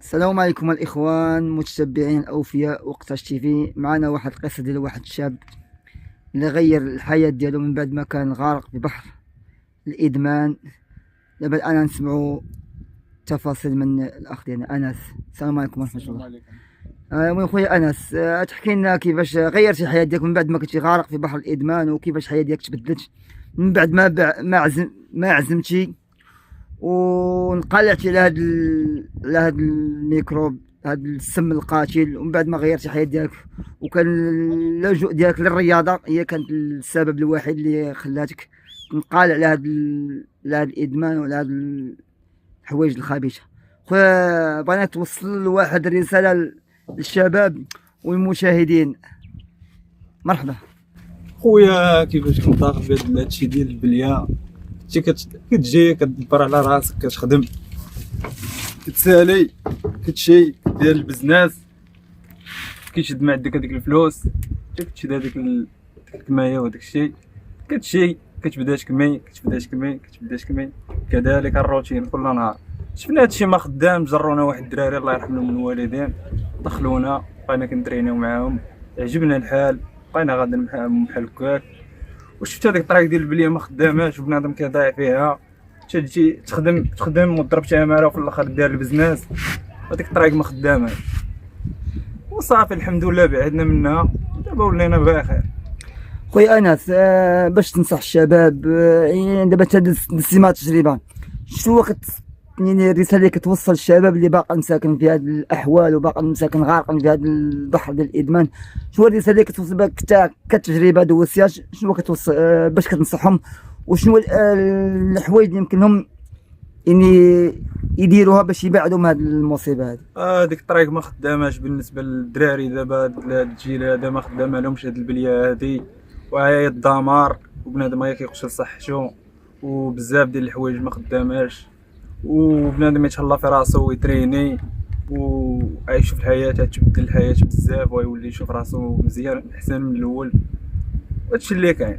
السلام عليكم الاخوان متتبعين الاوفياء وقتاش تي في. معنا واحد القصه ديال واحد الشاب اللي غير الحياه ديالو من بعد ما كان غارق في بحر الادمان. دابا الان نسمعوا تفاصيل من الاخ ديالنا انس. السلام عليكم ورحمه الله. المهم خويا انس، تحكي لنا كيفاش غيرتي الحياه ديالك من بعد ما كنتي غارق في بحر الادمان، وكيفاش الحياه ديالك تبدلت من بعد ما عزمتي وانقلعتي لهاد الميكروب، هاد السم القاتل، ومن بعد ما غيرتي الحياه ديالك وكان اللجوء ديالك للرياضه هي كانت السبب الوحيد اللي خلاتك تنقلع لهاد الادمان ولهاد الحوايج الخبيثه. خويا بغينا توصل واحد الرساله للشباب والمشاهدين. مرحبا خويا، كيفاش كنت داخل في هذا الشيء ديال البليه؟ كتجي كتدبر على راسك، كتخدم، كتسالي، كتشي، كدير البزنس، كيشد ما عندك هذيك الفلوس، حتى كتشد هذيك الكمايه وهذاك الشيء، كتشي، كتبدا تكمي، كذلك الروتين كل نهار. شفنا هادشي ما خدام، جرونا واحد الدراري الله يرحمهم من الوالدين، دخلونا بقينا كنترينيو معاهم، عجبنا الحال، بقينا غاديين بحال هكاك. وشفت هذيك الطريق ديال البليه ما خداماش وبنادم كيضيع فيها، تجي تخدم وتضرب تماره وفي الاخر دير البزنس، هذيك الطريق ما خداماش وصافي. الحمد لله بعدنا منها، دابا ولينا بخير. خويا انس، باش تنصح الشباب، يعني دابا تدزتي مع التجربه، شنو يعني الرساله اللي كتوصل للشباب اللي باقي مساكن في هذه الاحوال وباقي مساكن غارق في هذا البحر ديال الادمان؟ شنو الرساله اللي كتوصل بك كتجربه دوزتيها؟ شنو كتوصل باش كتنصحهم؟ وشنو الحوايج اللي يمكن لهم يعني يديروها باش يبعدوا من هذه المصيبه هذه؟ هذيك الطريق ما خداماش بالنسبه للدراري دابا، هذا الجيل هذا ما خدامه لهمش هذه البليه هذه، وهي الدمار، وبنادم غير كيخش لصحته، وبزاف ديال الحوايج ما خداماش، وبنادم يتهلا في راسو ويتريني وعايش في الحياه، تتبدل الحياه بزاف ويولي يشوف راسو مزيان احسن من الاول. هادشي اللي كاين.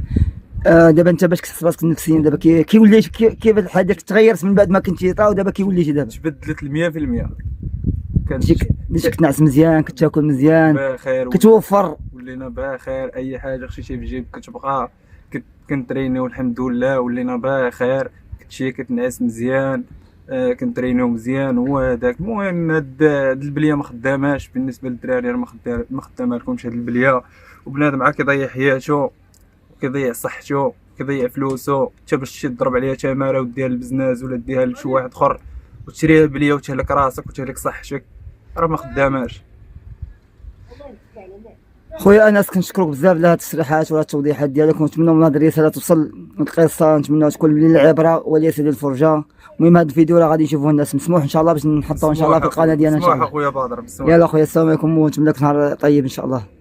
دابا انت باش كتحس راسك نفسيا دابا كيولي كيف الحاجه ديالك تغيرت من بعد ما كنتي طا، ودابا كيوليتي دابا تبدلت 100%. بديتي كتنعس مزيان، كتاكل مزيان، بخير، كتوفر، ولينا بخير. اي حاجه خصيتي في جيبك كتبقى، كنترينيو الحمد لله ولينا بخير، كتشي كتنعس مزيان، كنترينيو مزيان. هو هذاك المهم. هاد البليه ما خداماش بالنسبه للدراري، ما خدامه لكمش هاد البليه، وبنادم عا كيضيع حياته وكيضيع صحته وكيضيع فلوسه، حتى باش تضرب عليها تماره وديها للبزنس ولا ديها لشي واحد اخر وتشريها بليه وتهلك راسك وتهلك صحتك، راه ما خداماش. خويا انس كنشكرك بزاف على هاد التصريحات وعلى التوضيحات ديالك، ونتمنى من هاد الرساله توصل القصه، نتمنى تكون للعبره وليس للفرجه. المهم هاد الفيديو راه غادي يشوفوه الناس مسموح ان شاء الله باش نحطوه ان شاء الله في القناه ديالنا ان شاء الله. مسموح اخويا بدر، يلا خويا السلام عليكم، ونتمنى لك نهار طيب ان شاء الله.